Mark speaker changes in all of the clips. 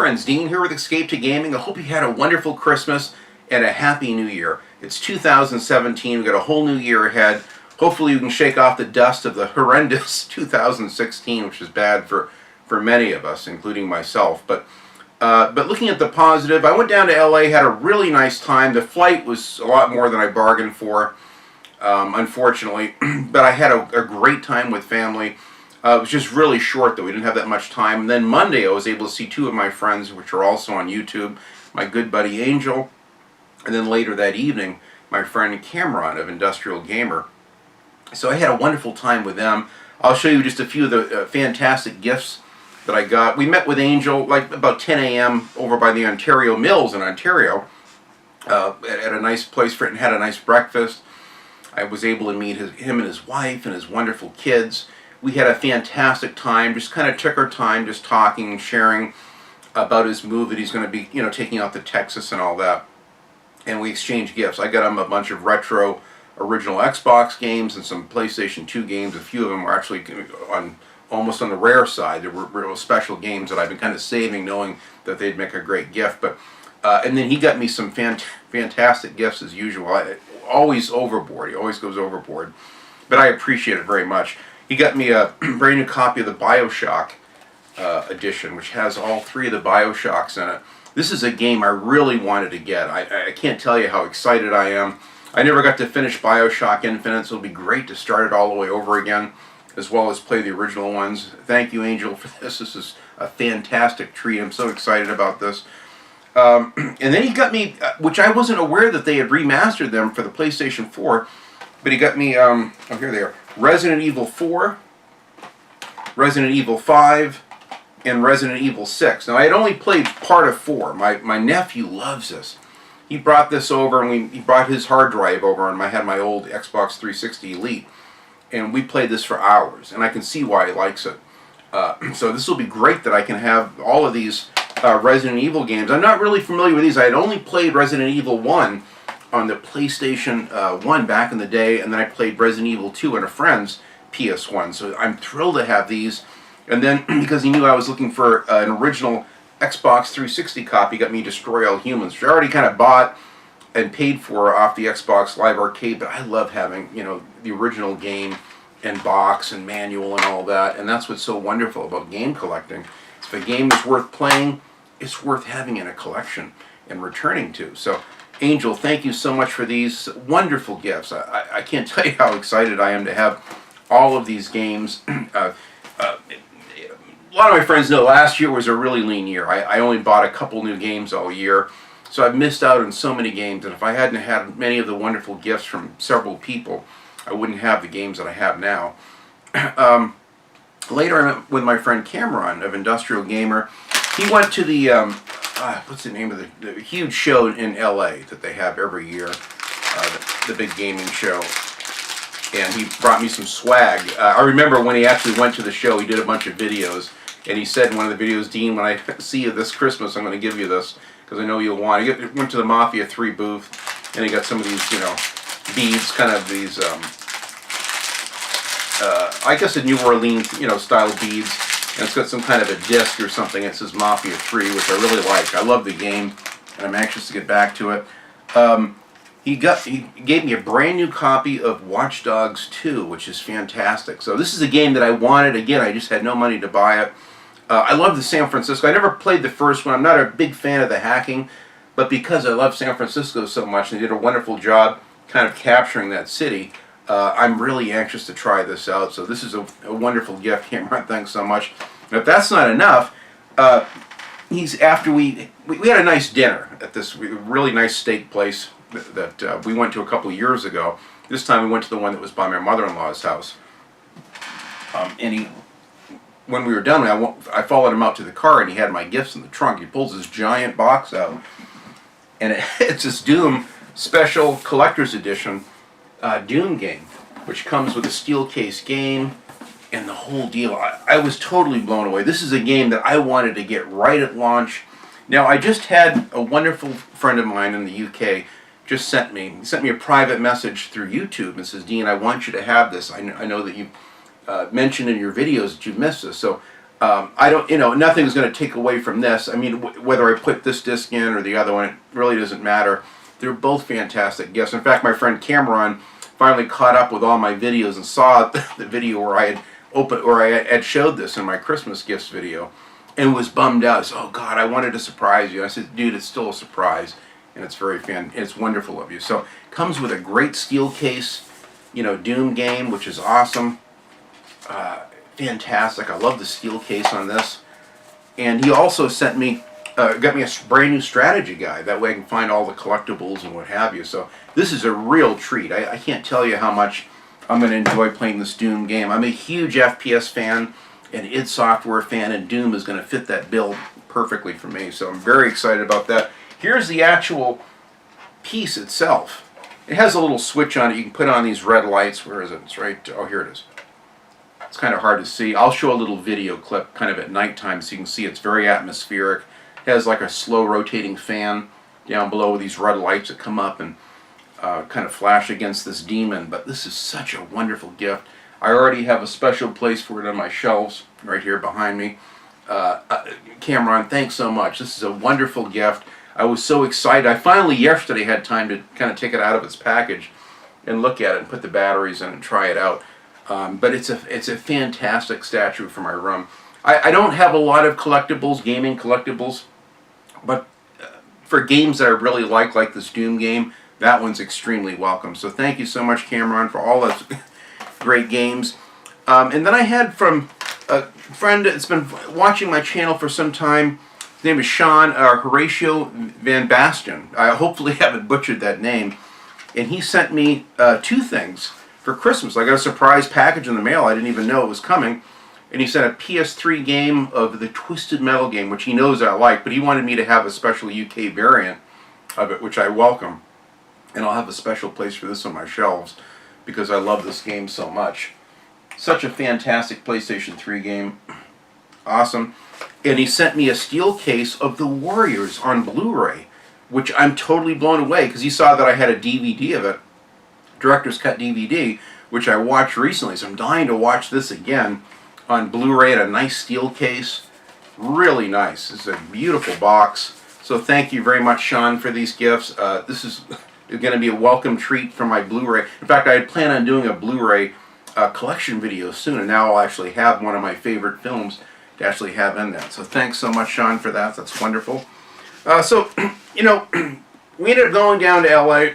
Speaker 1: friends, Dean here with Escape to Gaming. I hope you had a wonderful Christmas and a happy new year. It's 2017, we've got a whole new year ahead. Hopefully you can shake off the dust of the horrendous 2016, which is bad for many of us, including myself. But looking at the positive, I went down to LA, had a really nice time. The flight was a lot more than I bargained for, unfortunately, but I had a great time with family. It was just really short, though. We didn't have that much time. And then Monday, I was able to see two of my friends, which are also on YouTube, my good buddy Angel, and then later that evening, my friend Cameron of Industrial Gamer. So I had a wonderful time with them. I'll show you just a few of the fantastic gifts that I got. We met with Angel like about 10 a.m. over by the Ontario Mills in Ontario at a nice place for it and had a nice breakfast. I was able to meet him and his wife and his wonderful kids. We had a fantastic time, just kind of took our time just talking and sharing about his move that he's going to be, taking out to Texas and all that. And we exchanged gifts. I got him a bunch of retro original Xbox games and some PlayStation 2 games. A few of them were actually almost on the rare side. There were real special games that I've been kind of saving, knowing that they'd make a great gift. But and then he got me some fantastic gifts as usual. Always overboard. He always goes overboard. But I appreciate it very much. He got me a brand new copy of the BioShock edition, which has all three of the BioShocks in it. This is a game I really wanted to get. I can't tell you how excited I am. I never got to finish BioShock Infinite, so it'll be great to start it all the way over again, as well as play the original ones. Thank you, Angel, for this. This is a fantastic treat. I'm so excited about this. And then he got me, which I wasn't aware that they had remastered them for the PlayStation 4, but he got me, oh, here they are, Resident Evil 4, Resident Evil 5, and Resident Evil 6. Now, I had only played part of 4. My nephew loves this. He brought this over, and he brought his hard drive over, and I had my old Xbox 360 Elite, and we played this for hours, and I can see why he likes it. So this will be great that I can have all of these Resident Evil games. I'm not really familiar with these. I had only played Resident Evil 1 on the PlayStation 1 back in the day, and then I played Resident Evil 2 on a friend's PS1. So I'm thrilled to have these. And then, because he knew I was looking for an original Xbox 360 copy, he got me Destroy All Humans, which I already kind of bought and paid for off the Xbox Live Arcade, but I love having, the original game and box and manual and all that, and that's what's so wonderful about game collecting. If a game is worth playing, it's worth having in a collection and returning to. So, Angel, thank you so much for these wonderful gifts. I can't tell you how excited I am to have all of these games. A lot of my friends know last year was a really lean year. I only bought a couple new games all year, so I've missed out on so many games, and if I hadn't had many of the wonderful gifts from several people, I wouldn't have the games that I have now. Later, I met with my friend Cameron of Industrial Gamer. He went to the, what's the name of the huge show in LA that they have every year, the big gaming show. And he brought me some swag. I remember when he actually went to the show, he did a bunch of videos. And he said in one of the videos, Dean, when I see you this Christmas, I'm going to give you this, because I know you'll want it. He went to the Mafia 3 booth, and he got some of these, beads, kind of these, I guess a New Orleans, style beads. And it's got some kind of a disc or something. It says Mafia 3, which I really like. I love the game, and I'm anxious to get back to it. He gave me a brand new copy of Watch Dogs 2, which is fantastic. So this is a game that I wanted. Again, I just had no money to buy it. I love the San Francisco. I never played the first one. I'm not a big fan of the hacking, but because I love San Francisco so much, and they did a wonderful job kind of capturing that city, I'm really anxious to try this out. So this is a wonderful gift, Cameron. Thanks so much. And if that's not enough, after we had a nice dinner at this really nice steak place that we went to a couple of years ago. This time we went to the one that was by my mother-in-law's house. When we were done, I followed him out to the car, and he had my gifts in the trunk. He pulls this giant box out, and it's this Doom Special Collector's Edition Doom game, which comes with a steel case game and the whole deal. I was totally blown away. This is a game that I wanted to get right at launch. Now, I just had a wonderful friend of mine in the UK just sent me a private message through YouTube and says, Dean, I want you to have this. I know that you mentioned in your videos that you missed this. So I don't, nothing's going to take away from this. I mean, whether I put this disc in or the other one, it really doesn't matter. They're both fantastic gifts. In fact, my friend Cameron finally caught up with all my videos and saw the video where I had I had showed this in my Christmas gifts video, and was bummed out. He said, "Oh God, I wanted to surprise you." I said, "Dude, it's still a surprise, and it's it's wonderful of you." So, it comes with a great steel case, Doom game, which is awesome. Fantastic. I love the steel case on this. And he also got me a brand new strategy guide. That way I can find all the collectibles and what have you. So this is a real treat. I can't tell you how much I'm going to enjoy playing this Doom game. I'm a huge FPS fan, an id Software fan, and Doom is going to fit that bill perfectly for me. So I'm very excited about that. Here's the actual piece itself. It has a little switch on it. You can put on these red lights. Where is it? It's right. Oh, here it is. It's kind of hard to see. I'll show a little video clip kind of at nighttime so you can see it's very atmospheric. It has like a slow rotating fan down below with these red lights that come up and kind of flash against this demon. But this is such a wonderful gift. I already have a special place for it on my shelves right here behind me. Cameron, thanks so much. This is a wonderful gift. I was so excited. I finally yesterday had time to kind of take it out of its package and look at it and put the batteries in and try it out. But it's a fantastic statue for my room. I don't have a lot of collectibles, gaming collectibles, but for games that I really like this Doom game, that one's extremely welcome. So thank you so much, Cameron, for all those great games. And then I had from a friend that's been watching my channel for some time. His name is Sean Horatio Van Basten. I hopefully haven't butchered that name. And he sent me two things for Christmas. I got a surprise package in the mail. I didn't even know it was coming. And he sent a PS3 game of the Twisted Metal game, which he knows I like, but he wanted me to have a special UK variant of it, which I welcome. And I'll have a special place for this on my shelves because I love this game so much. Such a fantastic PlayStation 3 game. Awesome. And he sent me a steel case of The Warriors on Blu-ray, which I'm totally blown away because he saw that I had a DVD of it, Director's Cut DVD, which I watched recently. So I'm dying to watch this again on Blu-ray at a nice steel case. Really nice. This is a beautiful box. So thank you very much, Sean, for these gifts. This is going to be a welcome treat for my Blu-ray. In fact, I had planned on doing a Blu-ray collection video soon, and now I'll actually have one of my favorite films to actually have in that. So thanks so much, Sean, for that. That's wonderful. So, we ended up going down to LA.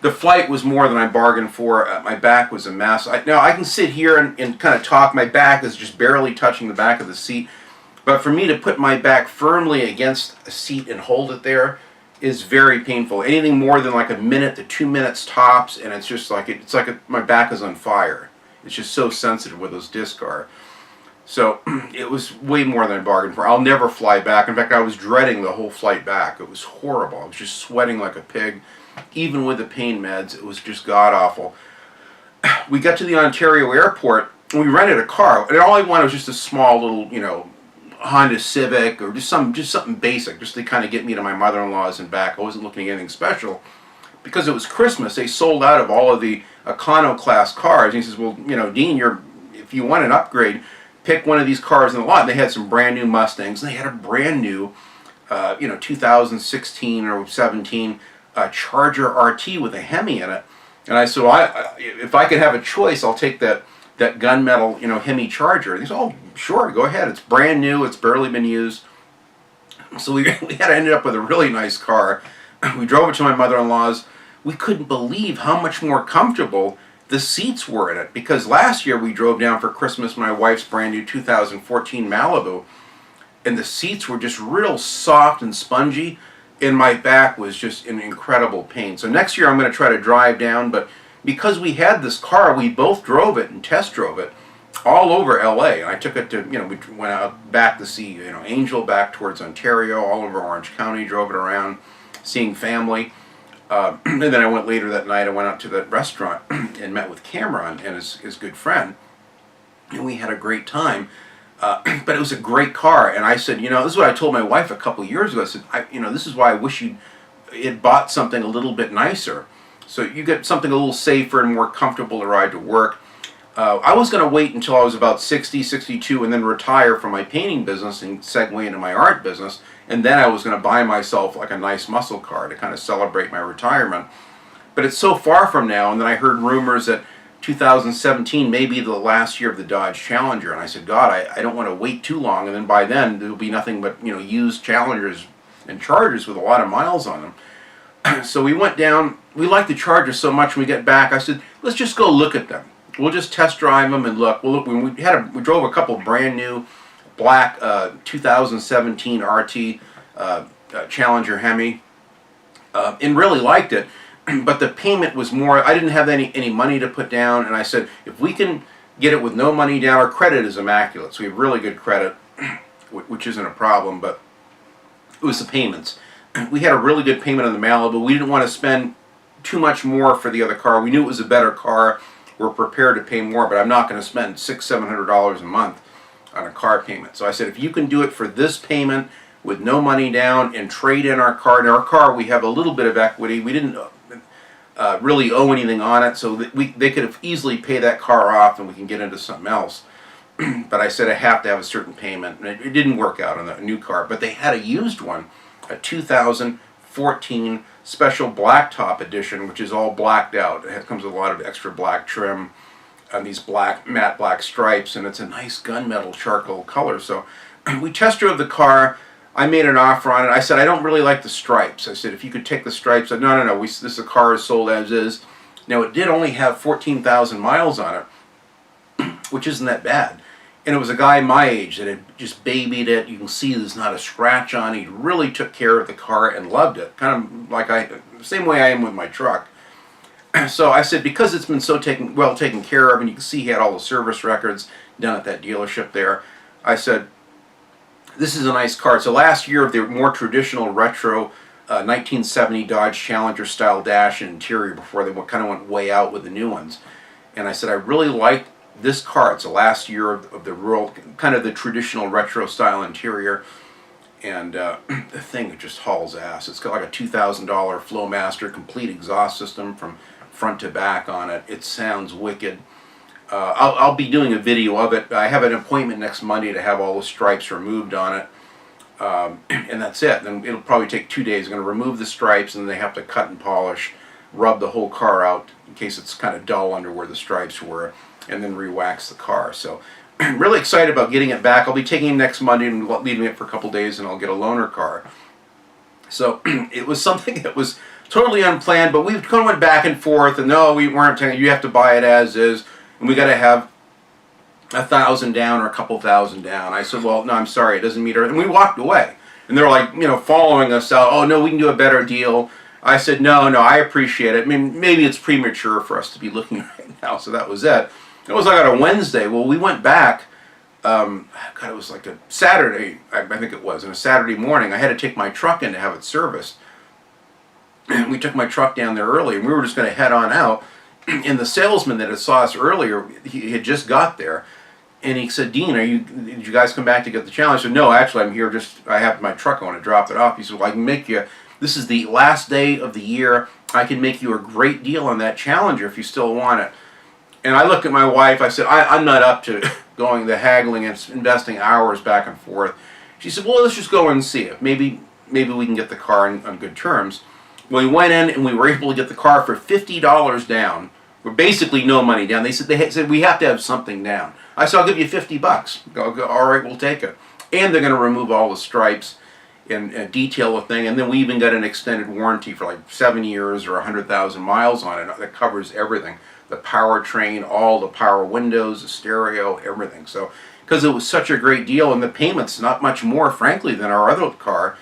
Speaker 1: The flight was more than I bargained for. My back was a mess. Now, I can sit here and kind of talk. My back is just barely touching the back of the seat. But for me to put my back firmly against a seat and hold it there is very painful. Anything more than like a minute to 2 minutes tops, and it's just like, my back is on fire. It's just so sensitive where those discs are. So it was way more than I bargained for. I'll never fly back. In fact, I was dreading the whole flight back. It was horrible. I was just sweating like a pig. Even with the pain meds, it was just god-awful. We got to the Ontario airport, and we rented a car. And all I wanted was just a small little, Honda Civic or just something basic, just to kind of get me to my mother-in-law's and back. I wasn't looking at anything special. Because it was Christmas, they sold out of all of the Econo-class cars. And he says, well, Dean, if you want an upgrade, pick one of these cars in the lot. And they had some brand new Mustangs. And they had a brand new, 2016 or 17 Charger RT with a Hemi in it. And I said, well, if I could have a choice, I'll take that gunmetal, Hemi Charger. And he said, oh, sure, go ahead. It's brand new. It's barely been used. So we ended up with a really nice car. We drove it to my mother-in-law's. We couldn't believe how much more comfortable the seats were in it. Because last year we drove down for Christmas my wife's brand new 2014 Malibu. And the seats were just real soft and spongy. And my back was just in incredible pain. So next year I'm going to try to drive down, but because we had this car, we both drove it and test drove it all over LA. And I took it to, we went out back to see, Angel, back towards Ontario, all over Orange County, drove it around, seeing family. And then I went later that night, I went out to that restaurant and met with Cameron and his good friend. And we had a great time. But it was a great car, and I said, this is what I told my wife a couple of years ago. I said, this is why I wish you had bought something a little bit nicer, so you get something a little safer and more comfortable to ride to work. I was going to wait until I was about 60, 62 and then retire from my painting business and segue into my art business. And then I was going to buy myself like a nice muscle car to kind of celebrate my retirement. But it's so far from now, and then I heard rumors that 2017 may be the last year of the Dodge Challenger, and I said, God, I don't want to wait too long, and then by then there will be nothing but used Challengers and Chargers with a lot of miles on them. So we went down. We liked the Chargers so much. When we get back, I said, let's just go look at them. We'll just test drive them and look. Well, look, we drove a couple brand new black 2017 RT Challenger Hemi, and really liked it. But the payment was more. I didn't have any money to put down, and I said, if we can get it with no money down, our credit is immaculate, so we have really good credit, which isn't a problem. But it was the payments. We had a really good payment on the Malibu. We didn't want to spend too much more for the other car. We knew it was a better car. We're prepared to pay more, but I'm not going to spend $600-700 a month on a car payment. So I said, if you can do it for this payment with no money down and trade in our car. In our car, we have a little bit of equity. We didn't really owe anything on it, so that they could have easily pay that car off and we can get into something else. But I said I have to have a certain payment, and it didn't work out on the new car. But they had a used one, a 2014 special blacktop edition, which is all blacked out. It comes with a lot of extra black trim and these matte black stripes, and it's a nice gunmetal charcoal color. So we test drove the car. I made an offer on it. I said, I don't really like the stripes. I said, if you could take the stripes. I said, no. This car is sold as is. Now, it did only have 14,000 miles on it, which isn't that bad. And it was a guy my age that had just babied it. You can see there's not a scratch on it. He really took care of the car and loved it. Kind of like same way I am with my truck. So I said, because it's been so well taken care of, and you can see he had all the service records done at that dealership there, I said, this is a nice car. It's the last year of the more traditional retro 1970 Dodge Challenger style dash and interior before they kind of went way out with the new ones. And I said, I really like this car. It's the last year of the rural, kind of the traditional retro style interior. And the thing, it just hauls ass. It's got like a $2,000 Flowmaster complete exhaust system from front to back on it. It sounds wicked. I'll be doing a video of it. I have an appointment next Monday to have all the stripes removed on it. And that's it. Then it'll probably take 2 days. I'm going to remove the stripes, and then they have to cut and polish, rub the whole car out in case it's kind of dull under where the stripes were, and then re-wax the car. So I'm really excited about getting it back. I'll be taking it next Monday and leaving it for a couple days, and I'll get a loaner car. So it was something that was totally unplanned, but we kind of went back and forth, and no, we weren't telling you have to buy it as is, and we got to have 1,000 down or a couple thousand down. I said, well, no, I'm sorry, it doesn't meet our... And we walked away. And they're like, following us out. Oh, no, we can do a better deal. I said, no, I appreciate it. I mean, maybe it's premature for us to be looking right now, so that was it. It was like on a Wednesday. Well, we went back. God, it was like a Saturday, I think it was. And a Saturday morning, I had to take my truck in to have it serviced. And we took my truck down there early, and we were just going to head on out. And the salesman that had saw us earlier, he had just got there, and he said, Dean, did you guys come back to get the challenge? I said, no, actually, I'm here I have my truck, I want to drop it off. He said, well, I can make you, this is the last day of the year, I can make you a great deal on that Challenger if you still want it. And I looked at my wife, I said, I'm not up to going the haggling and investing hours back and forth. She said, well, let's just go and see it. Maybe we can get the car on good terms. Well, we went in and we were able to get the car for $50 down. We're basically no money down. They said we have to have something down. I said, I'll give you $50. Go, all right, we'll take it. And they're going to remove all the stripes and detail the thing. And then we even got an extended warranty for like 7 years or 100,000 miles on it. That covers everything. The powertrain, all the power windows, the stereo, everything. So, because it was such a great deal, and the payment's not much more, frankly, than our other car,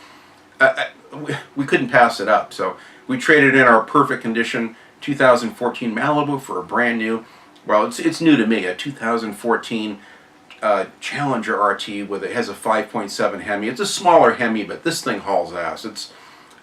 Speaker 1: we couldn't pass it up. So we traded in our perfect condition 2014 Malibu for a brand new, well, it's new to me, a 2014 Challenger RT it has a 5.7 Hemi. It's a smaller Hemi, but this thing hauls ass. It's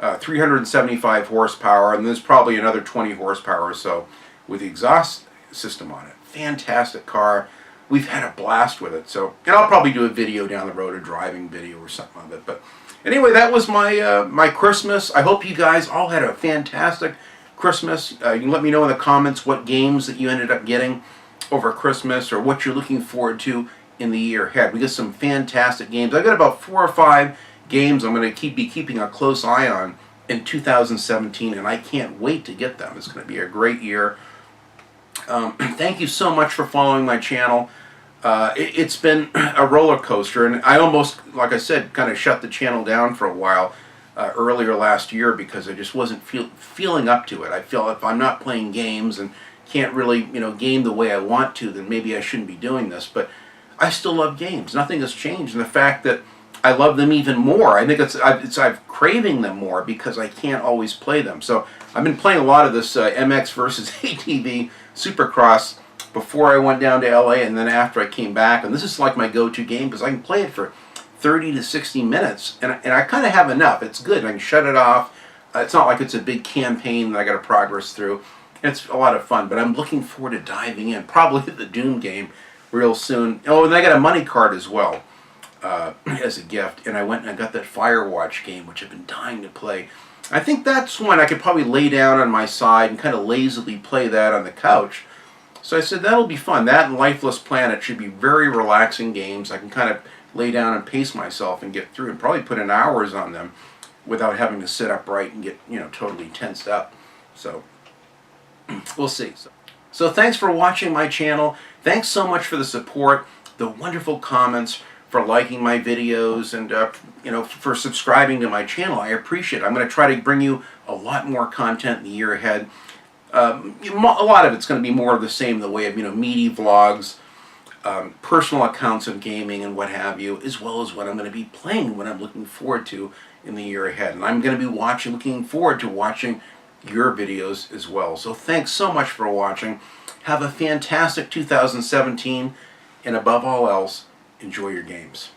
Speaker 1: 375 horsepower, and there's probably another 20 horsepower or so with the exhaust system on it. Fantastic car. We've had a blast with it. So, and I'll probably do a video down the road, a driving video or something of it. But anyway, that was my my Christmas. I hope you guys all had a fantastic Christmas. You can let me know in the comments what games that you ended up getting. over Christmas, or what you're looking forward to in the year ahead. We got some fantastic games. I've got about 4 or 5 games I'm going to be keeping a close eye on in 2017, and I can't wait to get them. It's going to be a great year. Thank you so much for following my channel. It's been a roller coaster, and I almost, like I said, kind of shut the channel down for a while earlier last year because I just wasn't feeling up to it. I feel if I'm not playing games and can't really, game the way I want to, then maybe I shouldn't be doing this. But I still love games. Nothing has changed, and the fact that I love them even more. I think I'm craving them more because I can't always play them. So I've been playing a lot of this MX versus ATV Supercross before I went down to LA, and then after I came back. And this is like my go-to game because I can play it for 30 to 60 minutes, and I kind of have enough. It's good. I can shut it off. It's not like it's a big campaign that I got to progress through. It's a lot of fun, but I'm looking forward to diving in. Probably the Doom game real soon. Oh, and I got a money card as well as a gift, and I went and I got that Firewatch game, which I've been dying to play. I think that's one I could probably lay down on my side and kind of lazily play that on the couch. So I said that'll be fun. That and Lifeless Planet should be very relaxing games. I can kind of lay down and pace myself and get through and probably put in hours on them without having to sit upright and get, totally tensed up. So we'll see. So thanks for watching my channel. Thanks so much for the support, the wonderful comments, for liking my videos, and for subscribing to my channel. I appreciate it. I'm going to try to bring you a lot more content in the year ahead. A lot of it's going to be more of the same, the way of meaty vlogs, personal accounts of gaming and what have you, as well as what I'm going to be playing, what I'm looking forward to in the year ahead. And I'm going to be looking forward to watching your videos as well. So thanks so much for watching. Have a fantastic 2017, and above all else, enjoy your games.